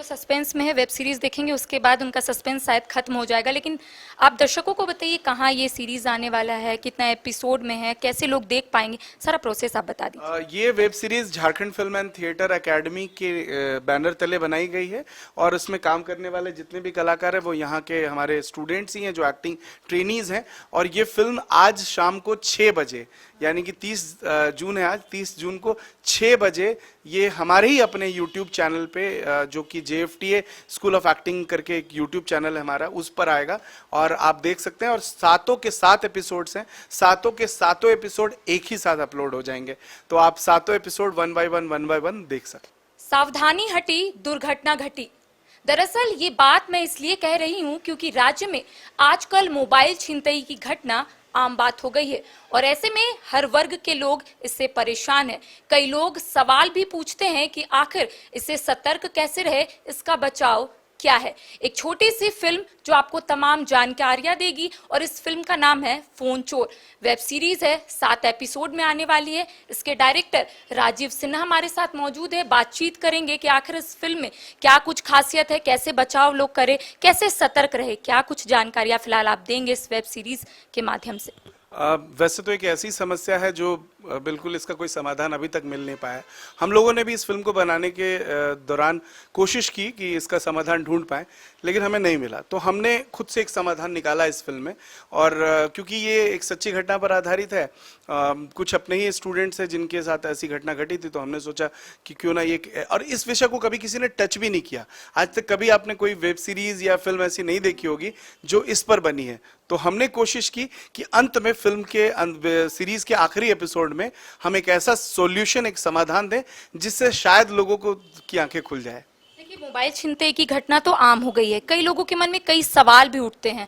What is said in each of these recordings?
तो सस्पेंस में है, वेब सीरीज देखेंगे उसके बाद उनका सस्पेंस शायद खत्म हो जाएगा। लेकिन आप दर्शकों को बताइए कहाँ ये सीरीज आने वाला है, कितना एपिसोड में है, कैसे लोग देख पाएंगे, सारा प्रोसेस आप बता दीजिए। ये web series Jharkhand film and theatre academy के बैनर तले बनाई गई है और उसमें काम करने वाले जितने भी कलाकार हैं वो यहाँ के हमारे स्टूडेंट्स ही हैं जो एक्टिंग ट्रेनीज हैं। और ये फिल्म आज शाम को 6 बजे, यानी कि 30 जून है आज, 30 जून को 6 बजे ये हमारे ही अपने यूट्यूब चैनल पे जो कि JFTA स्कूल ऑफ एक्टिंग करके एक यूट्यूब चैनल है हमारा, उस पर आएगा और आप देख सकते हैं। और सातों के 7 एपिसोड्स हैं, सातों के सातों एपिसोड एक ही साथ अपलोड हो जाएंगे, तो आप सातों एपिसोड वन बाय वन देख सकते। सावधानी हटी, दुर्घटना घटी। दरअसल ये बात मैं इसलिए कह रही हूँ क्योंकि राज्य में आजकल मोबाइल छिनतई की घटना आम बात हो गई है और ऐसे में हर वर्ग के लोग इससे परेशान हैं। कई लोग सवाल भी पूछते हैं कि आखिर इससे सतर्क कैसे रहे, इसका बचाव क्या है। एक छोटी सी फिल्म जो आपको तमाम जानकारियां देगी और इस फिल्म का नाम है फोन चोर। वेब सीरीज है, 7 एपिसोड में आने वाली है। इसके डायरेक्टर राजीव सिन्हा हमारे साथ मौजूद है, बातचीत करेंगे कि आखिर इस फिल्म में क्या कुछ खासियत है, कैसे बचाव लोग करें, कैसे सतर्क रहे, क्या कुछ जानकारियां फिलहाल आप देंगे इस वेब सीरीज के माध्यम से। वैसे तो एक ऐसी समस्या है जो बिल्कुल इसका कोई समाधान अभी तक मिल नहीं पाया। हम लोगों ने भी इस फिल्म को बनाने के दौरान कोशिश की कि इसका समाधान ढूंढ पाए, लेकिन हमें नहीं मिला। तो हमने खुद से एक समाधान निकाला इस फिल्म में। और क्योंकि ये एक सच्ची घटना पर आधारित है, कुछ अपने ही स्टूडेंट्स हैं जिनके साथ ऐसी घटना घटी थी, तो हमने सोचा कि क्यों ना ये, और इस विषय को कभी किसी ने टच भी नहीं किया आज तक। कभी आपने कोई वेब सीरीज या फिल्म ऐसी नहीं देखी होगी जो इस पर बनी है। तो हमने कोशिश की कि अंत में फिल्म के सीरीज के आखिरी एपिसोड में हम एक ऐसा सॉल्यूशन, एक समाधान दें जिससे शायद लोगों को की आंखें खुल जाए। देखिए, मोबाइल छीनते की घटना तो आम हो गई है, कई लोगों के मन में कई सवाल भी उठते हैं।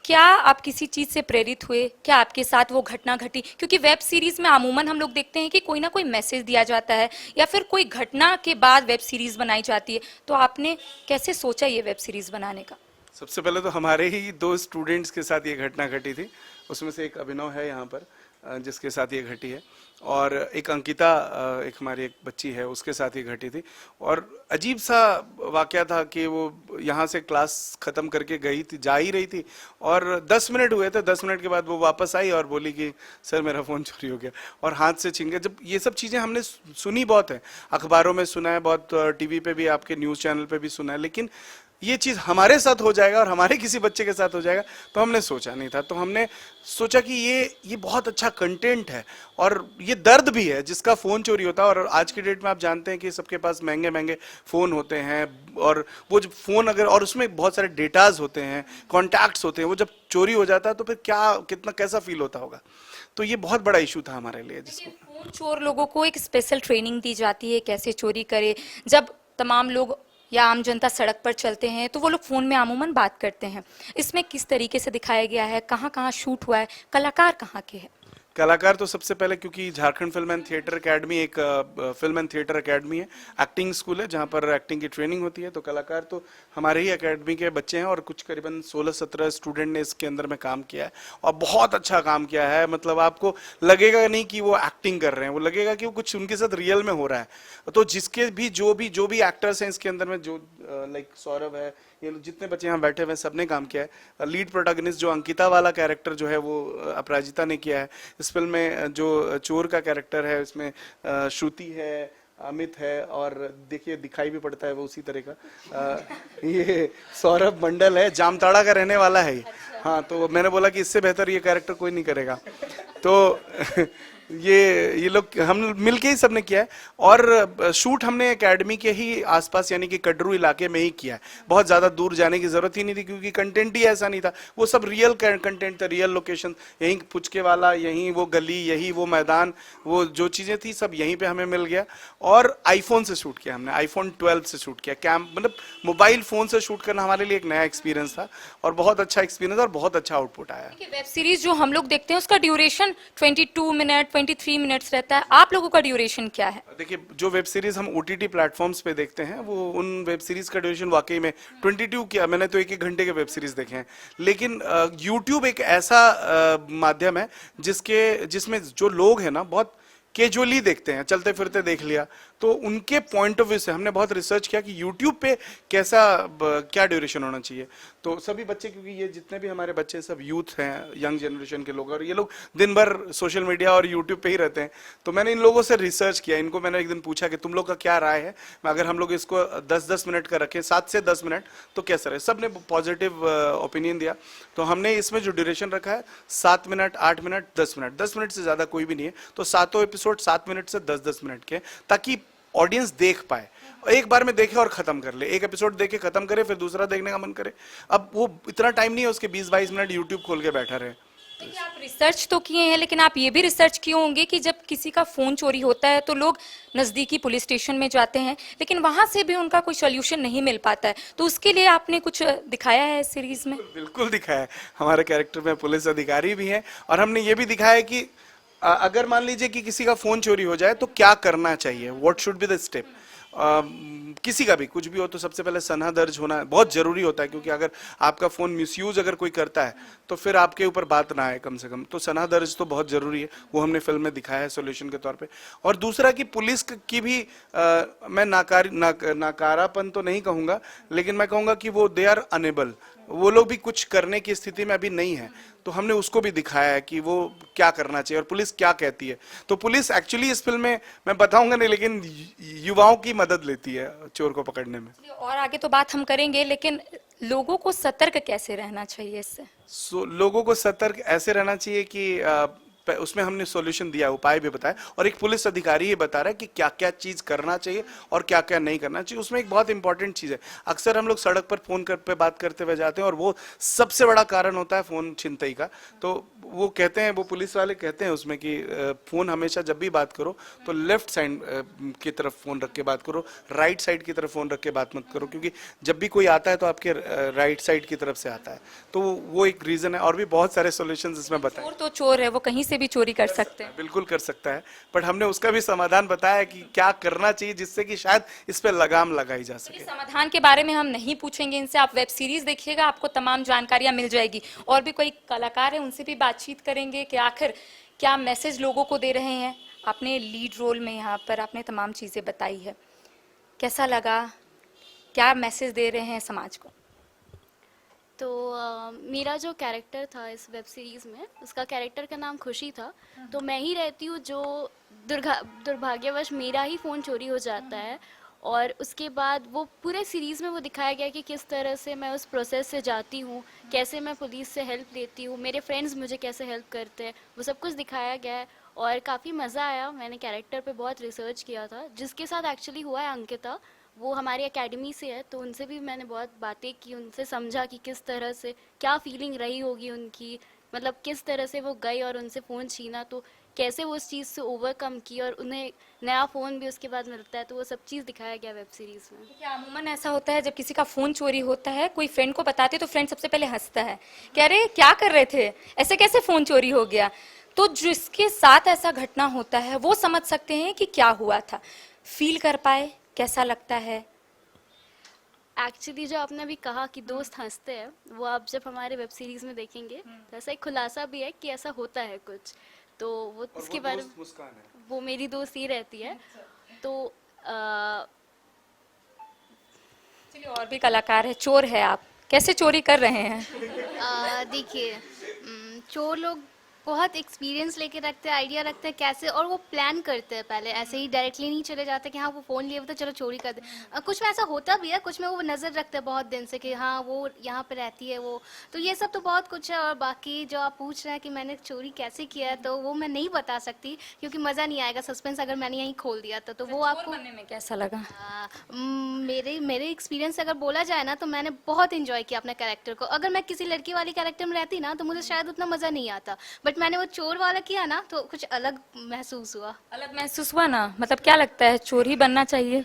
क्या आप किसी चीज से प्रेरित हुए, क्या आपके साथ वो घटना घटी? क्योंकि वेब सीरीज में अमूमन हम लोग देखते हैं कि कोई ना कोई मैसेज दिया जाता है या फिर कोई घटना के बाद वेब सीरीज बनाई जाती है। तो आपने कैसे सोचा ये वेब सीरीज बनाने का? सबसे पहले तो हमारे ही 2 स्टूडेंट्स के साथ ये घटना घटी थी। उसमें से एक अभिनव है यहाँ पर जिसके साथ ये घटी है, और एक अंकिता, एक हमारी एक बच्ची है, उसके साथ ये घटी थी। और अजीब सा वाकया था कि वो यहाँ से क्लास खत्म करके गई थी, जा ही रही थी, और 10 मिनट हुए थे। 10 मिनट के बाद वो वापस आई और बोली कि सर मेरा फ़ोन चोरी हो गया और हाथ से छीन गया। जब ये सब चीज़ें हमने सुनी बहुत है, अखबारों में सुना है, बहुत TV पे भी, आपके न्यूज़ चैनल पे भी सुना है, लेकिन ये चीज़ हमारे साथ हो जाएगा और हमारे किसी बच्चे के साथ हो जाएगा तो हमने सोचा नहीं था। तो हमने सोचा कि ये बहुत अच्छा कंटेंट है और ये दर्द भी है जिसका फ़ोन चोरी होता है। और आज की डेट में आप जानते हैं कि सबके पास महंगे महंगे फ़ोन होते हैं, और वो जब फ़ोन अगर, और उसमें बहुत सारे डेटाज होते हैं, कॉन्टैक्ट्स होते हैं, वो जब चोरी हो जाता है तो फिर कैसा फील होता होगा। तो ये बहुत बड़ा इशू था हमारे लिए। जिसको फोन चोर लोगों को एक स्पेशल ट्रेनिंग दी जाती है कैसे चोरी करे। जब तमाम लोग या आम जनता सड़क पर चलते हैं तो वो लोग फोन में अमूमन बात करते हैं। इसमें किस तरीके से दिखाया गया है, कहाँ कहाँ शूट हुआ है, कलाकार कहाँ के हैं? कलाकार तो सबसे पहले, क्योंकि Jharkhand film and theatre academy एक फिल्म एंड थिएटर एकेडमी है, एक्टिंग स्कूल है जहाँ पर एक्टिंग की ट्रेनिंग होती है, तो कलाकार तो हमारे ही एकेडमी के बच्चे हैं और कुछ करीबन 16-17 स्टूडेंट ने इसके अंदर में काम किया है और बहुत अच्छा काम किया है। मतलब आपको लगेगा नहीं कि वो एक्टिंग कर रहे हैं, वो लगेगा कि वो कुछ उनके साथ रियल में हो रहा है। तो जिसके भी जो भी एक्टर्स हैं इसके अंदर में, जो लाइक सौरभ है, ये जितने बच्चे यहाँ बैठे हुए हैं सबने काम किया है। लीड प्रोटैगनिस्ट जो अंकिता वाला कैरेक्टर जो है वो अपराजिता ने किया है। इस फिल्म में जो चोर का कैरेक्टर है इसमें श्रुति है, अमित है, और देखिए दिखाई भी पड़ता है वो उसी तरह का। ये सौरभ मंडल है, जामताड़ा का रहने वाला है। हाँ, तो मैंने बोला कि इससे बेहतर ये कैरेक्टर कोई नहीं करेगा। तो ये लोग हम मिलके ही सबने किया है। और शूट हमने एकेडमी के ही आसपास यानी कि कटरू इलाके में ही किया है। बहुत ज़्यादा दूर जाने की ज़रूरत ही नहीं थी क्योंकि कंटेंट ही ऐसा नहीं था। वो सब रियल कंटेंट था, रियल लोकेशन, यहीं पुचके वाला, यहीं वो गली, यही वो मैदान, वो जो चीज़ें थी सब यहीं पे हमें मिल गया। और आईफोन से शूट किया हमने, iPhone 12 से शूट किया। मतलब मोबाइल फ़ोन से शूट करना हमारे लिए एक नया एक्सपीरियंस था और बहुत अच्छा एक्सपीरियंस और बहुत अच्छा आउटपुट आया। वेब सीरीज जो हम लोग देखते हैं उसका ड्यूरेशन 22 मिनट 23 मिनट्स रहता है। आप लोगों का ड्यूरेशन क्या है? देखिए, जो वेब सीरीज हम OTT प्लेटफॉर्म्स पे देखते हैं वो उन वेब सीरीज का ड्यूरेशन वाकई में 22 किया। मैंने तो 1-1 घंटे के वेब सीरीज देखे हैं। लेकिन YouTube एक ऐसा माध्यम है जिसमें जो लोग हैं ना, बहुत कैजुअली देखते हैं, चलते फिरते देख लिया। तो उनके पॉइंट ऑफ व्यू से हमने बहुत रिसर्च किया कि यूट्यूब पे कैसा क्या ड्यूरेशन होना चाहिए। तो सभी बच्चे, क्योंकि ये जितने भी हमारे बच्चे सब यूथ हैं, यंग जनरेशन के लोग, और ये लोग दिन भर सोशल मीडिया और यूट्यूब पे ही रहते हैं। तो मैंने इन लोगों से रिसर्च किया, इनको मैंने एक दिन पूछा कि तुम लोग का क्या राय है, अगर हम लोग इसको 10-10 मिनट का रखें, 7 से 10 मिनट, तो कैसा रहे। सब ने पॉजिटिव ओपिनियन दिया। तो हमने इसमें जो ड्यूरेशन रखा है 7 मिनट, 8 मिनट, 10 मिनट, 10 मिनट से ज्यादा कोई भी नहीं है। तो सातों एपिसोड 7 मिनट से 10-10 मिनट के, ताकि ऑडियंस देख पाए, एक बार में देखे और खत्म कर ले। एक एपिसोड देखे खत्म करे, फिर दूसरा देखने का मन करे। अब वो इतना टाइम नहीं है उसके 20-22 मिनट यूट्यूब खोल के बैठा रहे। देखिए, आप रिसर्च तो किए हैं, लेकिन आप ये भी रिसर्च किए होंगे कि जब किसी का फोन चोरी होता है तो लोग नजदीकी पुलिस स्टेशन में जाते हैं, लेकिन वहां से भी उनका कोई सोल्यूशन नहीं मिल पाता है। तो उसके लिए आपने कुछ दिखाया है इस सीरीज में? बिल्कुल दिखाया है। हमारे कैरेक्टर में पुलिस अधिकारी भी हैं, और हमने ये भी दिखाया है कि अगर मान लीजिए कि किसी का फोन चोरी हो जाए तो क्या करना चाहिए, what should be the step. किसी का भी कुछ भी हो तो सबसे पहले सनहा दर्ज होना बहुत जरूरी होता है, क्योंकि अगर आपका फोन मिसयूज अगर कोई करता है तो फिर आपके ऊपर बात ना आए कम से कम। तो सनहा दर्ज तो बहुत जरूरी है, वो हमने फिल्म में दिखाया है सोल्यूशन के तौर पे। और दूसरा कि पुलिस की भी मैं नाकारापन तो नहीं कहूंगा, लेकिन मैं कहूंगा कि वो दे आर अनेबल, वो लोग भी कुछ करने की स्थिति में अभी नहीं है। तो हमने उसको भी दिखाया है कि वो क्या करना चाहिए और पुलिस क्या कहती है। तो पुलिस एक्चुअली इस फिल्म में मैं बताऊंगा नहीं, लेकिन युवाओं की मदद लेती है चोर को पकड़ने में। और आगे तो बात हम करेंगे, लेकिन लोगों को सतर्क कैसे रहना चाहिए इससे? लोगों को सतर्क ऐसे रहना चाहिए कि उसमें हमने सॉल्यूशन दिया, उपाय भी बताया, और एक पुलिस अधिकारी ये बता रहा है कि क्या क्या चीज करना चाहिए और क्या क्या नहीं करना चाहिए। उसमें एक बहुत इंपॉर्टेंट चीज है, अक्सर हम लोग सड़क पर फोन पे बात करते हुए जाते हैं, और वो सबसे बड़ा कारण होता है फोन छिनतई का। तो वो कहते हैं, वो पुलिस वाले कहते हैं उसमें कि फोन हमेशा जब भी बात करो तो लेफ्ट साइड की तरफ फोन रख के बात करो, राइट साइड की तरफ फोन रख के बात मत करो, क्योंकि जब भी कोई आता है तो आपके राइट साइड की तरफ से आता है। तो वो एक रीजन है, और भी बहुत सारे सॉल्यूशंस इसमें बताए। चोर तो चोर है, वो कहीं से भी चोरी कर सकते हैं। बिल्कुल कर सकता है, बट हमने उसका भी समाधान बताया कि क्या करना चाहिए जिससे कि शायद इस पे लगाम लगाई जा सके। समाधान के बारे में हम नहीं पूछेंगे इनसे, आप वेब सीरीज देखिएगा, आपको तमाम जानकारियां मिल जाएगी। और भी कोई कलाकार है, उनसे भी बातचीत करेंगे कि आखिर क्या मैसेज लोगों को दे रहे हैं। आपने लीड रोल में यहाँ पर आपने तमाम चीजें बताई है, कैसा लगा, क्या मैसेज दे रहे हैं समाज को? तो मेरा जो कैरेक्टर था इस वेब सीरीज़ में, उसका कैरेक्टर का नाम खुशी था। तो मैं ही रहती हूँ जो दुर्भाग्यवश मेरा ही फ़ोन चोरी हो जाता है, और उसके बाद वो पूरे सीरीज़ में वो दिखाया गया कि किस तरह से मैं उस प्रोसेस से जाती हूँ, कैसे मैं पुलिस से हेल्प लेती हूँ, मेरे फ्रेंड्स मुझे कैसे हेल्प करते हैं, वो सब कुछ दिखाया गया है। और काफ़ी मज़ा आया, मैंने कैरेक्टर पे बहुत रिसर्च किया था। जिसके साथ एक्चुअली हुआ है अंकिता, वो हमारी एकेडमी से है, तो उनसे भी मैंने बहुत बातें की, उनसे समझा कि किस तरह से क्या फीलिंग रही होगी उनकी, मतलब किस तरह से वो गई और उनसे फ़ोन छीना, तो कैसे वो उस चीज़ से ओवरकम की, और उन्हें नया फ़ोन भी उसके बाद मिलता है। तो वो सब चीज़ दिखाया गया वेब सीरीज़ में। देखिए, अमूमन ऐसा होता है जब किसी का फोन चोरी होता है, कोई फ्रेंड को बताते तो फ्रेंड सबसे पहले हंसता है कि अरे क्या कर रहे थे, ऐसे कैसे फोन चोरी हो गया। तो जिसके साथ ऐसा घटना होता है वो समझ सकते हैं कि क्या हुआ था, फील कर पाए, कैसा लगता है। एक्चुअली जो आपने अभी कहा कि दोस्त हंसते हैं, वो आप जब हमारे वेब सीरीज़ में देखेंगे तो ऐसा एक खुलासा भी है कि ऐसा होता है कुछ। तो वो उसके बारे में, मुस्कान है, वो मेरी दोस्त ही रहती है। तो चलिए, और भी कलाकार है, चोर है, आप कैसे चोरी कर रहे हैं? देखिए, चोर लोग बहुत एक्सपीरियंस लेके रखते हैं, आइडिया रखते हैं कैसे, और वो प्लान करते हैं पहले, ऐसे ही डायरेक्टली नहीं चले जाते कि हाँ वो फ़ोन लिए हुए तो चलो चोरी कर दे। कुछ में ऐसा होता भी है, कुछ में वो नज़र रखते हैं बहुत दिन से कि हाँ वो यहाँ पे रहती है वो। तो ये सब तो बहुत कुछ है। और बाकी जो आप पूछ रहे हैं कि मैंने चोरी कैसे किया है, तो वो मैं नहीं बता सकती, क्योंकि मज़ा नहीं आएगा, सस्पेंस अगर मैंने यहीं खोल दिया तो वो आपको। बनने में कैसा लगा? मेरे एक्सपीरियंस से अगर बोला जाए ना, तो मैंने बहुत इंजॉय किया अपने कैरेक्टर को। अगर मैं किसी लड़की वाली कैरेक्टर में रहती ना, तो मुझे शायद उतना मज़ा नहीं आता, बट मैंने वो चोर वाला किया ना, तो कुछ अलग महसूस हुआ। अलग महसूस हुआ ना? मतलब क्या लगता है, चोर ही बनना चाहिए?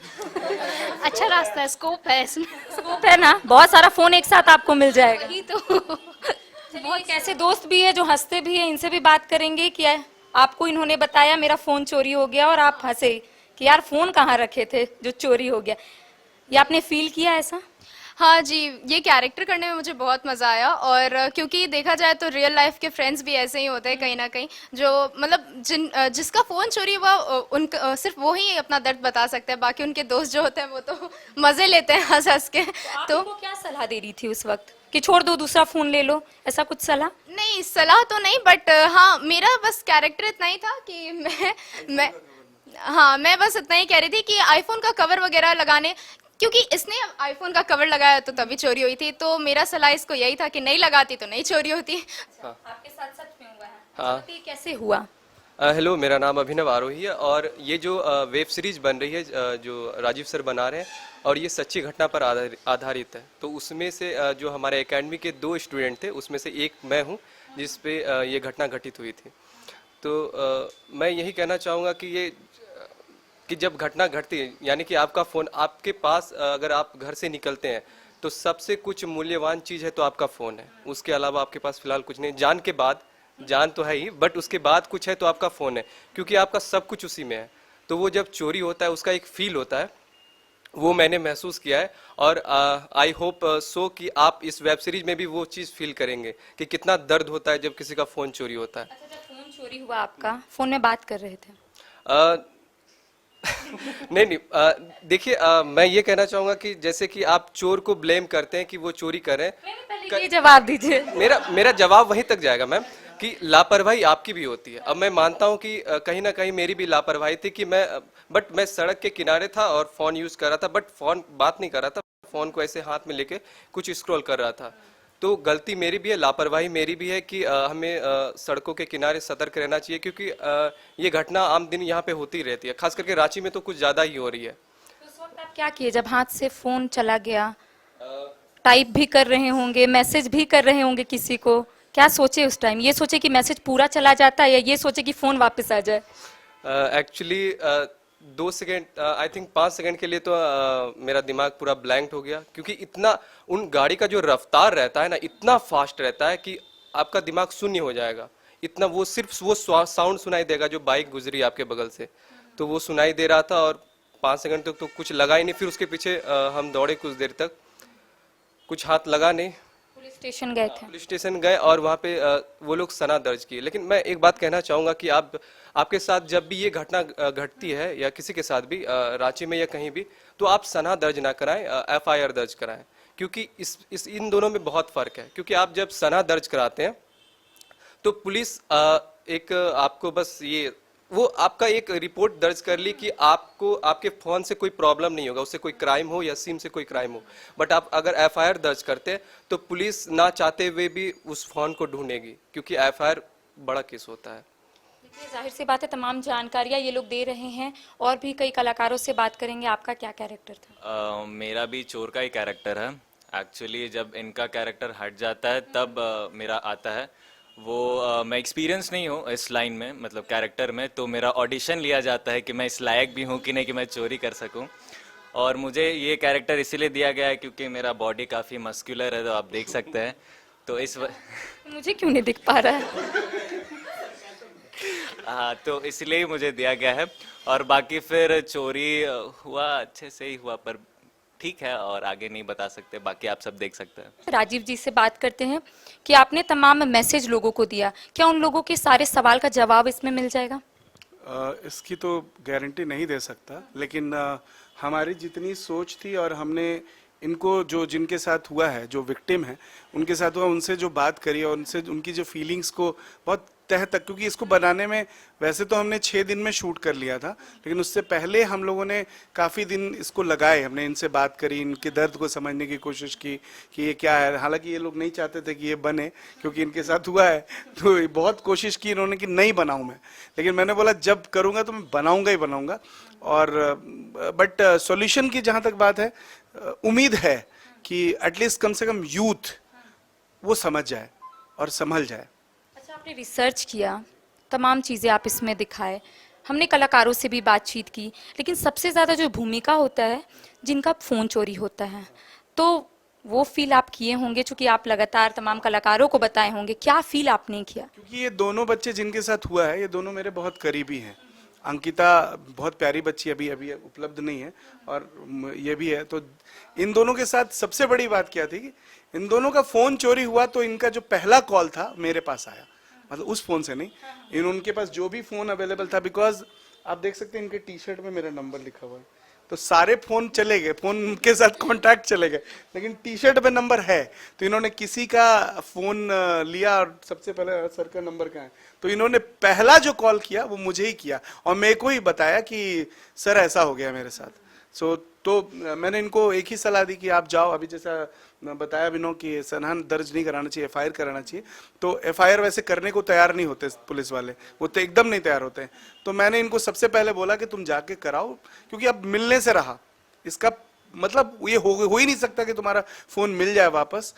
अच्छा रास्ता है, स्कोप है इसमें। स्कोप है ना, बहुत सारा फोन एक साथ आपको मिल जाएगा। वही तो। बहुत ऐसे दोस्त भी है जो हंसते भी है, इनसे भी बात करेंगे कि आपको इन्होंने बताया मेरा फोन चोरी हो गया और आप हंसे कि यार फोन कहाँ रखे थे जो चोरी हो गया, ये आपने फील किया ऐसा? हाँ जी, ये कैरेक्टर करने में मुझे बहुत मज़ा आया। और क्योंकि देखा जाए तो रियल लाइफ के फ्रेंड्स भी ऐसे ही होते हैं कहीं ना कहीं, जो मतलब जिसका फ़ोन चोरी हुआ सिर्फ वो ही अपना दर्द बता सकते हैं, बाकी उनके दोस्त जो होते हैं वो तो मज़े लेते हैं हंस हंस के। आप तो उनको क्या सलाह दे रही थी उस वक्त कि छोड़ दो दूसरा फोन ले लो, ऐसा कुछ सलाह? नहीं, सलाह तो नहीं, बट हाँ, मेरा बस कैरेक्टर इतना ही था कि मैं हाँ, मैं बस इतना ही कह रही थी कि आईफोन का कवर वगैरह लगाने, क्योंकि इसने आईफोन का कवर लगाया तो तभी चोरी हुई थी, तो मेरा सलाह इसको यही था कि नहीं लगाती तो नहीं चोरी होती। आपके साथ सच में हुआ है? हाँ। तो ये कैसे हुआ? हेलो, मेरा नाम अभिनव आरोही है और ये जो वेब सीरीज बन रही है जो राजीव सर बना रहे हैं, और ये सच्ची घटना पर आधारित है। तो उसमें से जो हमारे एकेडमी के 2 स्टूडेंट थे, उसमें से एक मैं हूँ जिस पे ये घटना घटित हुई थी। तो मैं यही कहना चाहूँगा कि जब घटना घटती है, यानी कि आपका फ़ोन आपके पास, अगर आप घर से निकलते हैं तो सबसे कुछ मूल्यवान चीज़ है तो आपका फ़ोन है। उसके अलावा आपके पास फिलहाल कुछ नहीं। जान के बाद, जान तो है ही, बट उसके बाद कुछ है तो आपका फ़ोन है, क्योंकि आपका सब कुछ उसी में है। तो वो जब चोरी होता है उसका एक फील होता है, वो मैंने महसूस किया है। और आई होप सो कि आप इस वेब सीरीज में भी वो चीज़ फील करेंगे कि कितना दर्द होता है जब किसी का फ़ोन चोरी होता है। अच्छा, जब फोन चोरी हुआ आपका, फोन में बात कर रहे थे? अ, नहीं, देखिए, मैं ये कहना चाहूंगा कि जैसे कि आप चोर को ब्लेम करते हैं कि वो चोरी करें, पहले ये जवाब दीजिए। मेरा जवाब वहीं तक जाएगा मैम, कि लापरवाही आपकी भी होती है। अब मैं मानता हूं कि कहीं ना कहीं मेरी भी लापरवाही थी कि मैं सड़क के किनारे था और फोन यूज कर रहा था, बट फोन बात नहीं कर रहा था, फोन को ऐसे हाथ में लेके कुछ स्क्रॉल कर रहा था। तो गलती मेरी भी है, लापरवाही मेरी भी है कि हमें सड़कों के किनारे सतर्क रहना चाहिए, क्योंकि ये घटना आम दिन यहाँ पे होती रहती है, खास करके रांची में तो कुछ ज्यादा ही हो रही है। तो उस वक्त आप क्या किए जब हाथ से फोन चला गया? टाइप भी कर रहे होंगे, मैसेज भी कर रहे होंगे किसी को, क्या सोचे उस टाइम? ये सोचे कि मैसेज पूरा चला जाता है, या ये सोचे कि फोन वापस आ जाए? Actually 2 second, I think 5 second के लिए तो मेरा दिमाग पूरा ब्लैंक हो गया, क्योंकि इतना उन गाड़ी का जो रफ्तार रहता है ना, इतना फास्ट रहता है कि आपका दिमाग शून्य हो जाएगा। इतना वो सिर्फ वो साउंड सुनाई देगा जो बाइक गुजरी आपके बगल से, तो वो सुनाई दे रहा था। और 5 सेकंड तक तो कुछ लगा ही नहीं। फिर उसके पीछे हम दौड़े कुछ देर तक, कुछ हाथ लगा नहीं। पुलिस स्टेशन गए थे? पुलिस स्टेशन गए और वहाँ पे वो लोग सना दर्ज किए। लेकिन मैं एक बात कहना चाहूँगा कि आपके साथ जब भी ये घटना घटती है, या किसी के साथ भी रांची में या कहीं भी, तो आप सना दर्ज ना कराएं, FIR दर्ज कराएं, क्योंकि इन दोनों में बहुत फ़र्क है। क्योंकि आप जब सना दर्ज कराते हैं तो पुलिस एक आपको बस वो आपका एक रिपोर्ट दर्ज कर ली कि आपको आपके फोन से कोई प्रॉब्लम नहीं होगा, उससे कोई क्राइम हो या सिम से कोई क्राइम हो। बट आप अगर FIR दर्ज करते हैं तो पुलिस ना चाहते हुए भी उस फोन को ढूंढेगी, क्योंकि FIR बड़ा केस होता है। देखिए, जाहिर सी बात है, तमाम जानकारियां ये लोग दे रहे हैं, और भी कई कलाकारों से बात करेंगे। आपका क्या कैरेक्टर था? मेरा भी चोर का ही कैरेक्टर है। एक्चुअली जब इनका कैरेक्टर हट जाता है तब मेरा आता है। वो मैं एक्सपीरियंस नहीं हूँ इस लाइन में, मतलब कैरेक्टर में, तो मेरा ऑडिशन लिया जाता है कि मैं इस लायक भी हूँ कि नहीं कि मैं चोरी कर सकूँ। और मुझे ये कैरेक्टर इसीलिए दिया गया है क्योंकि मेरा बॉडी काफ़ी मस्कुलर है, तो आप देख सकते हैं। तो मुझे क्यों नहीं दिख पा रहा है? हाँ, तो इसलिए मुझे दिया गया है। और बाकी फिर चोरी हुआ, अच्छे से ही हुआ, पर ठीक है, और आगे नहीं बता सकते, बाकी आप सब देख सकते हैं। राजीव जी से बात करते हैं कि आपने तमाम मैसेज लोगों को दिया, क्या उन लोगों के सारे सवाल का जवाब इसमें मिल जाएगा? इसकी तो गारंटी नहीं दे सकता, लेकिन हमारी जितनी सोच थी और हमने इनको जो जिनके साथ हुआ है, जो विक्टिम है उनके साथ हुआ, उनसे जो बात करी और उनसे उनकी जो फीलिंग्स को बहुत तह तक, क्योंकि इसको बनाने में वैसे तो हमने 6 दिन में शूट कर लिया था, लेकिन उससे पहले हम लोगों ने काफ़ी दिन इसको लगाए। हमने इनसे बात करी, इनके दर्द को समझने की कोशिश की कि ये क्या है। हालांकि ये लोग नहीं चाहते थे कि ये बने, क्योंकि इनके साथ हुआ है, तो बहुत कोशिश की इन्होंने कि नहीं बनाऊं मैं, लेकिन मैंने बोला जब करूँगा तो मैं बनाऊँगा ही बनाऊँगा। और बट सॉल्यूशन की जहाँ तक बात है, उम्मीद है कि एटलीस्ट कम से कम यूथ वो समझ जाए और संभल जाए। अच्छा, आपने रिसर्च किया, तमाम चीज़ें आप इसमें दिखाए, हमने कलाकारों से भी बातचीत की, लेकिन सबसे ज़्यादा जो भूमिका होता है जिनका फ़ोन चोरी होता है, तो वो फील आप किए होंगे, चूंकि आप लगातार तमाम कलाकारों को बताए होंगे, क्या फील आपने किया? क्योंकि ये दोनों बच्चे जिनके साथ हुआ है, ये दोनों मेरे बहुत करीबी हैं। अंकिता बहुत प्यारी बच्ची अभी अभी उपलब्ध नहीं है, और ये भी है। तो इन दोनों के साथ सबसे बड़ी बात क्या थी कि इन दोनों का फोन चोरी हुआ तो इनका जो पहला कॉल था मेरे पास आया, मतलब उस फोन से नहीं, उनके पास जो भी फोन अवेलेबल था, बिकॉज आप देख सकते हैं इनके टी शर्ट में मेरा नंबर लिखा हुआ है, तो सारे फोन चले गए, फोन के साथ कांटेक्ट चले गए, लेकिन टी शर्ट पे नंबर है। तो इन्होंने किसी का फोन लिया और सबसे पहले सर का नंबर कहाँ है, तो इन्होंने पहला जो कॉल किया वो मुझे ही किया और मेरे को ही बताया कि सर ऐसा हो गया मेरे साथ। तो मैंने इनको एक ही सलाह दी कि आप जाओ, अभी जैसा बताया विनोद कि सनहान दर्ज नहीं कराना चाहिए, एफआईआर कराना चाहिए। तो एफआईआर वैसे करने को तैयार नहीं होते पुलिस वाले, वो तो एकदम नहीं तैयार होते हैं। तो मैंने इनको सबसे पहले बोला कि तुम जाके कराओ, क्योंकि अब मिलने से रहा, इसका मतलब ये हो ही नहीं सकता कि तुम्हारा फोन मिल जाए वापस।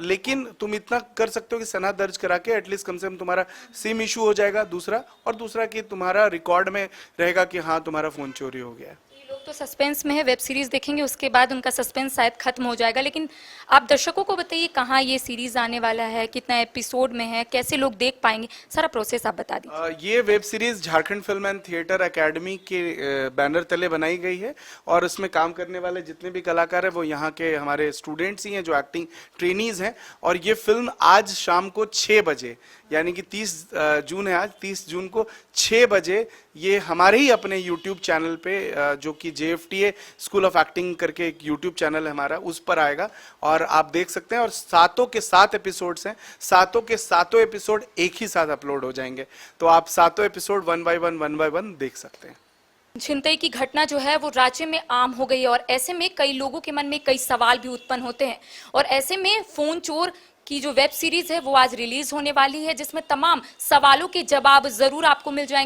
लेकिन तुम इतना कर सकते हो कि सनहा दर्ज करा के एटलीस्ट कम से कम तुम्हारा सिम इशू हो जाएगा, दूसरा कि तुम्हारा रिकॉर्ड में रहेगा कि हाँ तुम्हारा फोन चोरी हो गया है। लोग तो सस्पेंस में है, वेब सीरीज देखेंगे उसके बाद उनका सस्पेंस शायद खत्म हो जाएगा, लेकिन आप दर्शकों को बताइए कहाँ ये सीरीज आने वाला है, कितना एपिसोड में है, कैसे लोग देख पाएंगे, सारा प्रोसेस आप बता दीजिए। ये web series Jharkhand film and theatre academy के बैनर तले बनाई गई है, और इसमें काम करने वाले जितने भी कलाकार हैं वो यहाँ के हमारे स्टूडेंट्स ही हैं जो एक्टिंग ट्रेनीज हैं। और ये फिल्म आज शाम को 6 बजे, यानी कि 30 जून है आज, 30 जून को 6 बजे ये हमारे ही अपने YouTube चैनल पे जो कि JFTA स्कूल ऑफ एक्टिंग करके एक YouTube चैनल है हमारा, उस पर आएगा और आप देख सकते हैं। और 7 के 7 एपिसोड्स हैं, 7 के 7 एपिसोड एक ही साथ अपलोड हो जाएंगे, तो आप 7 एपिसोड 1 by 1 देख सकते हैं। छिनतई की घटना जो है वो राज्य में आम हो गई है और ऐसे में कई लोगों के मन में कई सवाल भी उत्पन्न होते हैं, और ऐसे में फोन चोर की जो वेब सीरीज है वो आज रिलीज होने वाली है, जिसमें तमाम सवालों के जवाब जरूर आपको मिल जाएंगे।